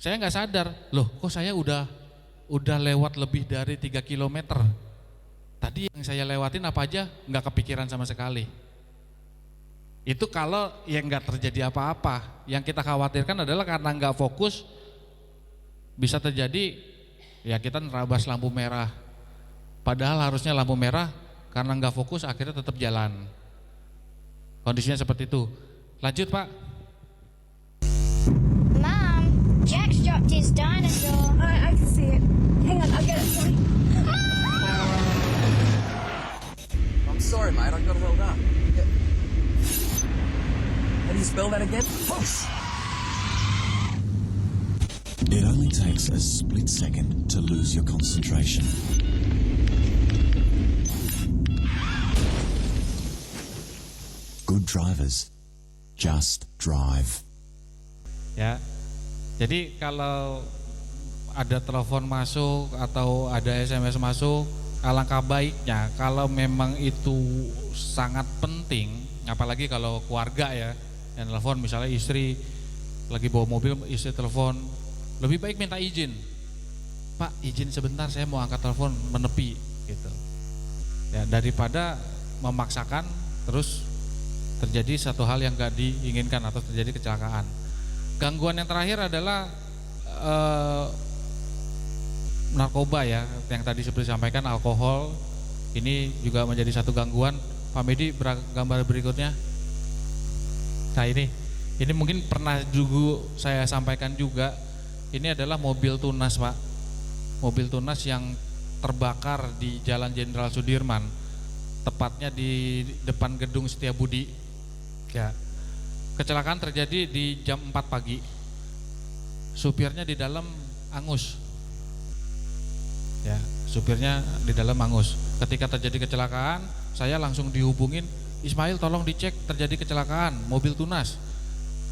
Saya nggak sadar, loh kok saya udah lewat lebih dari 3 km. Tadi yang saya lewatin apa aja nggak kepikiran sama sekali. Itu kalau yang nggak terjadi apa-apa. Yang kita khawatirkan adalah karena nggak fokus, bisa terjadi ya kita nerabas lampu merah. Padahal harusnya lampu merah, karena nggak fokus akhirnya tetap jalan. Kondisinya seperti itu. Lanjut Pak. Mom, Jack's dropped his dinosaur. I can see it. Hang on, I'll get it for you. I'm sorry, mate. I got a little up. How do you spell that again? It only takes a split second to lose your concentration. Good drivers just drive. Ya. Jadi kalau ada telepon masuk atau ada SMS masuk, alangkah baiknya kalau memang itu sangat penting, apalagi kalau keluarga ya, yang telepon misalnya istri lagi bawa mobil, istri telepon, lebih baik minta izin. Pak, izin sebentar saya mau angkat telepon, menepi gitu. Ya, daripada memaksakan terus terjadi satu hal yang gak diinginkan atau terjadi kecelakaan. Gangguan yang terakhir adalah narkoba ya, yang tadi seperti disampaikan, alkohol. Ini juga menjadi satu gangguan. Pak Medi, gambar berikutnya. Nah ini mungkin pernah juga saya sampaikan juga. Ini adalah mobil tunas Pak. Mobil tunas yang terbakar di Jalan Jenderal Sudirman, tepatnya di depan gedung Setiabudi. Ya. Kecelakaan terjadi di jam 4 pagi. Supirnya di dalam angus. Ya, supirnya di dalam angus. Ketika terjadi kecelakaan, saya langsung dihubungin, Ismail tolong dicek terjadi kecelakaan mobil tunas.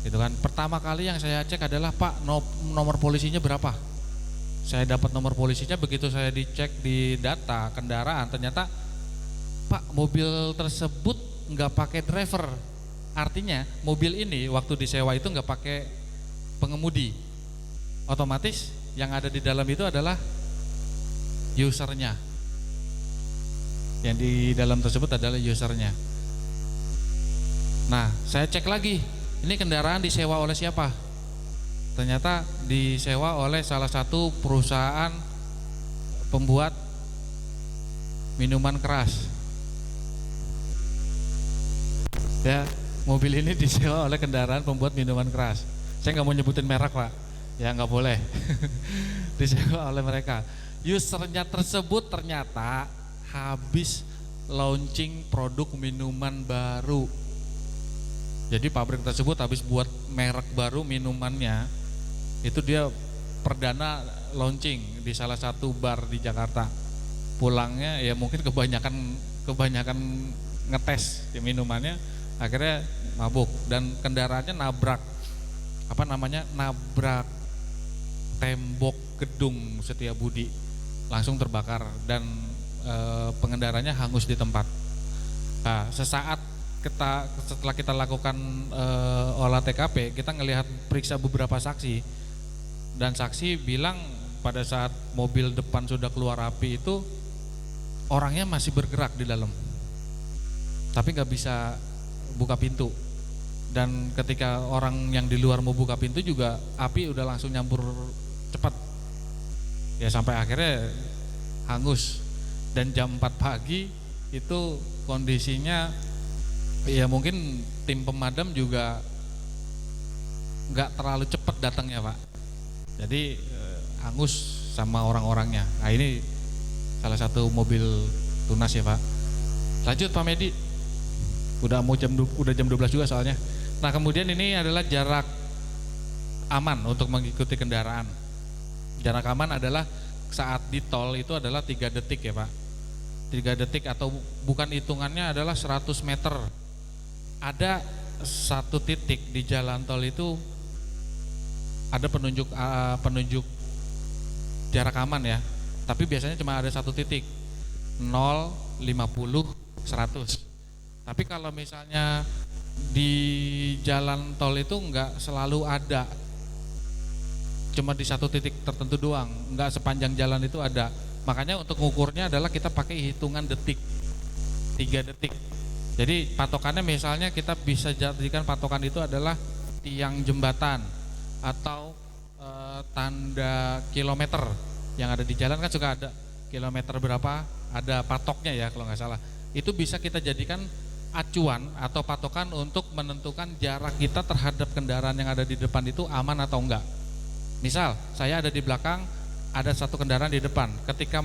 Gitu kan. Pertama kali yang saya cek adalah Pak, nomor polisinya berapa? Saya dapat nomor polisinya, begitu saya dicek di data kendaraan, ternyata Pak, mobil tersebut nggak pakai driver. Artinya mobil ini waktu disewa itu nggak pakai pengemudi. Otomatis yang ada di dalam itu adalah usernya. Yang di dalam tersebut adalah usernya. Nah, saya cek lagi, ini kendaraan disewa oleh siapa? Ternyata disewa oleh salah satu perusahaan pembuat minuman keras. Ya, mobil ini disewa oleh kendaraan pembuat minuman keras. Saya nggak mau nyebutin merek Pak, ya nggak boleh. Disewa oleh mereka. Usernya tersebut ternyata habis launching produk minuman baru. Jadi pabrik tersebut habis buat merek baru minumannya, Itu dia perdana launching di salah satu bar di Jakarta. Pulangnya ya mungkin kebanyakan ngetes ya minumannya, akhirnya mabuk dan kendaraannya nabrak tembok gedung Setiabudi, langsung terbakar dan pengendaranya hangus di tempat. Nah, sesaat setelah kita lakukan olah TKP, kita ngelihat periksa beberapa saksi, dan saksi bilang pada saat mobil depan sudah keluar api itu orangnya masih bergerak di dalam, tapi nggak bisa buka pintu. Dan ketika orang yang di luar mau buka pintu juga api udah langsung nyampur cepat, ya sampai akhirnya hangus. Dan jam 4 pagi itu kondisinya ya mungkin tim pemadam juga nggak terlalu cepat datangnya Pak, jadi hangus sama orang-orangnya. Nah ini salah satu mobil tunas ya Pak. Lanjut Pak Medi, udah jam 12 juga soalnya. Nah kemudian ini adalah jarak aman untuk mengikuti kendaraan. Jarak aman adalah saat di tol itu adalah 3 detik ya Pak. 3 detik atau bukan hitungannya adalah 100 meter. Ada satu titik di jalan tol itu ada penunjuk jarak aman ya, tapi biasanya cuma ada satu titik, 0, 50, 100. Tapi kalau misalnya di jalan tol itu enggak selalu ada, cuma di satu titik tertentu doang, enggak sepanjang jalan itu ada. Makanya untuk mengukurnya adalah kita pakai hitungan detik, 3 detik. Jadi patokannya misalnya kita bisa jadikan patokan itu adalah tiang jembatan atau tanda kilometer yang ada di jalan, kan suka ada kilometer berapa, ada patoknya ya kalau nggak salah. Itu bisa kita jadikan acuan atau patokan untuk menentukan jarak kita terhadap kendaraan yang ada di depan itu aman atau enggak. Misal saya ada di belakang, ada satu kendaraan di depan, ketika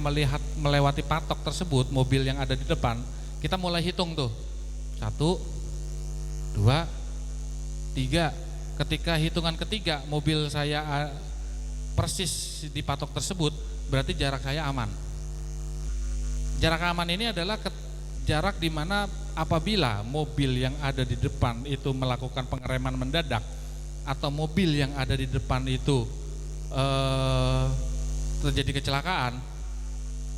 melewati patok tersebut, mobil yang ada di depan, kita mulai hitung tuh 1, 2, 3. Ketika hitungan ketiga mobil saya persis di patok tersebut, berarti jarak saya aman. Jarak aman ini adalah jarak di mana apabila mobil yang ada di depan itu melakukan pengereman mendadak atau mobil yang ada di depan itu terjadi kecelakaan,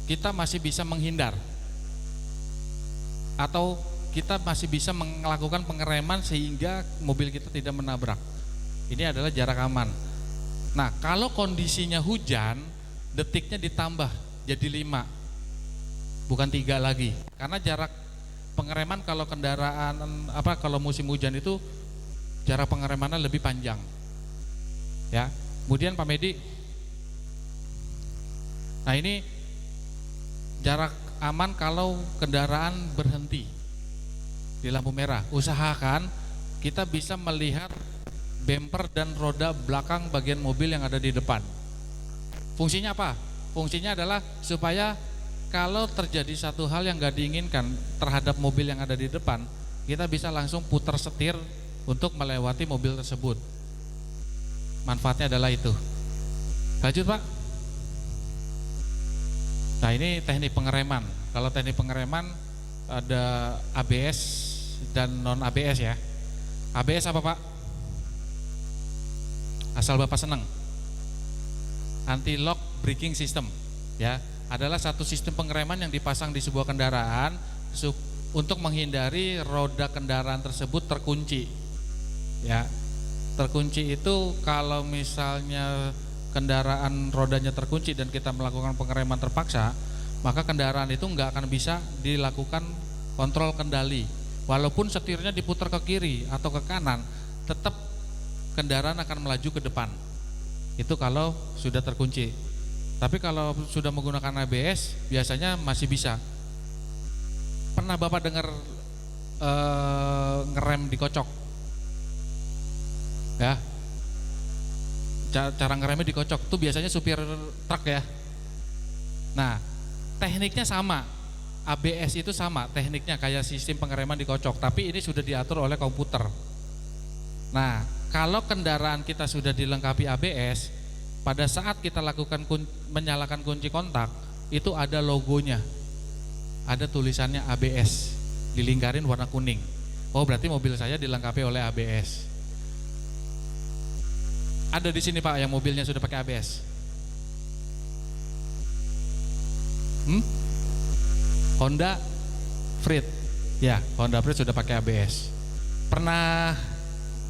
kita masih bisa menghindar atau kita masih bisa melakukan pengereman sehingga mobil kita tidak menabrak. Ini adalah jarak aman. Nah kalau kondisinya hujan, detiknya ditambah jadi 5, bukan 3 lagi, karena jarak pengereman kalau kalau musim hujan itu jarak pengeremannya lebih panjang ya. Kemudian Pak Medi, nah ini jarak aman kalau kendaraan berhenti di lampu merah. Usahakan kita bisa melihat bumper dan roda belakang bagian mobil yang ada di depan. Fungsinya apa? Fungsinya adalah supaya kalau terjadi satu hal yang gak diinginkan terhadap mobil yang ada di depan, kita bisa langsung putar setir untuk melewati mobil tersebut. Manfaatnya adalah itu. Lanjut Pak. Nah ini teknik pengereman. Kalau teknik pengereman ada ABS dan non ABS ya. ABS apa Pak? Asal Bapak senang. Anti-lock braking system ya, adalah satu sistem pengereman yang dipasang di sebuah kendaraan untuk menghindari roda kendaraan tersebut terkunci ya. Terkunci itu kalau misalnya kendaraan rodanya terkunci dan kita melakukan pengereman terpaksa, maka kendaraan itu nggak akan bisa dilakukan kontrol kendali. Walaupun setirnya diputar ke kiri atau ke kanan, tetap kendaraan akan melaju ke depan. Itu kalau sudah terkunci. Tapi kalau sudah menggunakan ABS biasanya masih bisa. Pernah Bapak dengar ngerem dikocok? Ya, cara ngeremnya dikocok tuh biasanya supir truk ya. Nah tekniknya sama, ABS itu sama tekniknya kayak sistem pengereman dikocok, tapi ini sudah diatur oleh komputer. Nah kalau kendaraan kita sudah dilengkapi ABS, pada saat kita lakukan menyalakan kunci kontak, itu ada logonya, ada tulisannya ABS, dilingkarin warna kuning. Oh, berarti mobil saya dilengkapi oleh ABS. Ada di sini Pak yang mobilnya sudah pakai ABS? Honda Freed, ya Honda Freed sudah pakai ABS. Pernah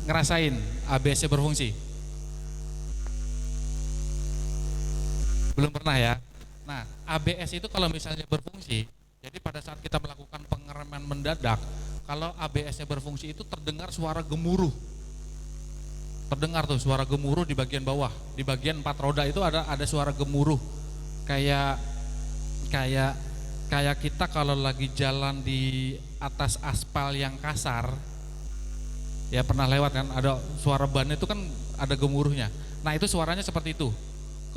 ngerasain ABS-nya berfungsi? Belum pernah ya. Nah, ABS itu kalau misalnya berfungsi, jadi pada saat kita melakukan pengereman mendadak, kalau ABS-nya berfungsi itu terdengar suara gemuruh. Terdengar tuh suara gemuruh di bagian bawah, di bagian 4 roda itu ada suara gemuruh. Kayak kita kalau lagi jalan di atas aspal yang kasar, ya pernah lewat kan, ada suara ban itu kan ada gemuruhnya. Nah, itu suaranya seperti itu.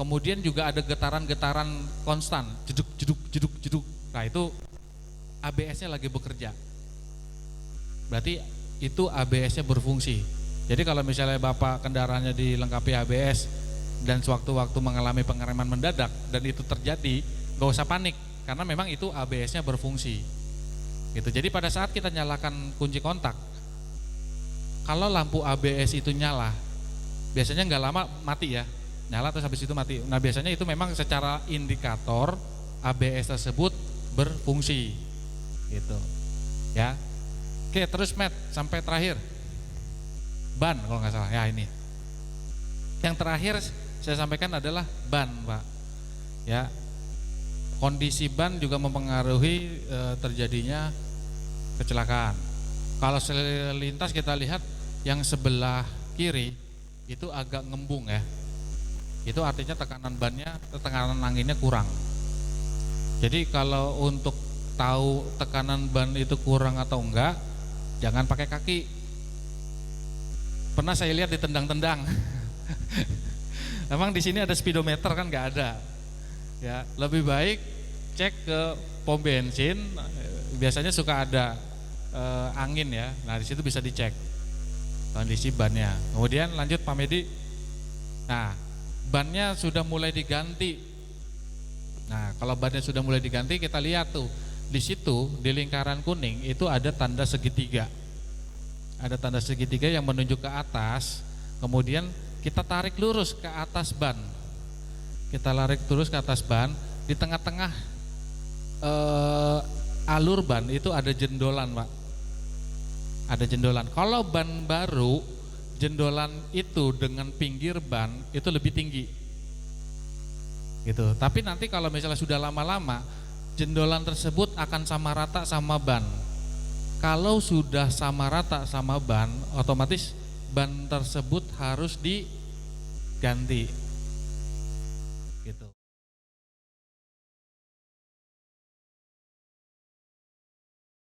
Kemudian juga ada getaran-getaran konstan, jeduk jeduk jeduk jeduk. Nah, itu ABS-nya lagi bekerja. Berarti itu ABS-nya berfungsi. Jadi kalau misalnya Bapak kendaraannya dilengkapi ABS dan sewaktu-waktu mengalami pengereman mendadak dan itu terjadi, gak usah panik karena memang itu ABS-nya berfungsi. Gitu. Jadi pada saat kita nyalakan kunci kontak, kalau lampu ABS itu nyala, biasanya nggak lama mati ya, nyala terus habis itu mati. Nah, biasanya itu memang secara indikator ABS tersebut berfungsi, gitu. Ya, oke terus Matt sampai terakhir. Ban kalau nggak salah, ya ini. Yang terakhir saya sampaikan adalah ban, Pak. Ya, kondisi ban juga mempengaruhi terjadinya kecelakaan. Kalau selintas kita lihat yang sebelah kiri itu agak ngembung ya. Itu artinya tekanan bannya, tekanan anginnya kurang. Jadi kalau untuk tahu tekanan ban itu kurang atau enggak, jangan pakai kaki. Pernah saya lihat ditendang-tendang. Emang di sini ada speedometer kan nggak ada. Ya, lebih baik cek ke pom bensin. Biasanya suka ada angin ya. Nah, di situ bisa dicek kondisi bannya. Kemudian lanjut Pak Medi. Nah, bannya sudah mulai diganti. Nah, kalau bannya sudah mulai diganti, kita lihat tuh di situ di lingkaran kuning itu ada tanda segitiga. Ada tanda segitiga yang menunjuk ke atas, kemudian kita tarik lurus ke atas ban. Kita tarik terus ke atas ban, di tengah-tengah alur ban itu ada jendolan, Pak. Ada jendolan. Kalau ban baru, jendolan itu dengan pinggir ban itu lebih tinggi. Gitu. Tapi nanti kalau misalnya sudah lama-lama, jendolan tersebut akan sama rata sama ban. Kalau sudah sama rata sama ban, otomatis ban tersebut harus diganti.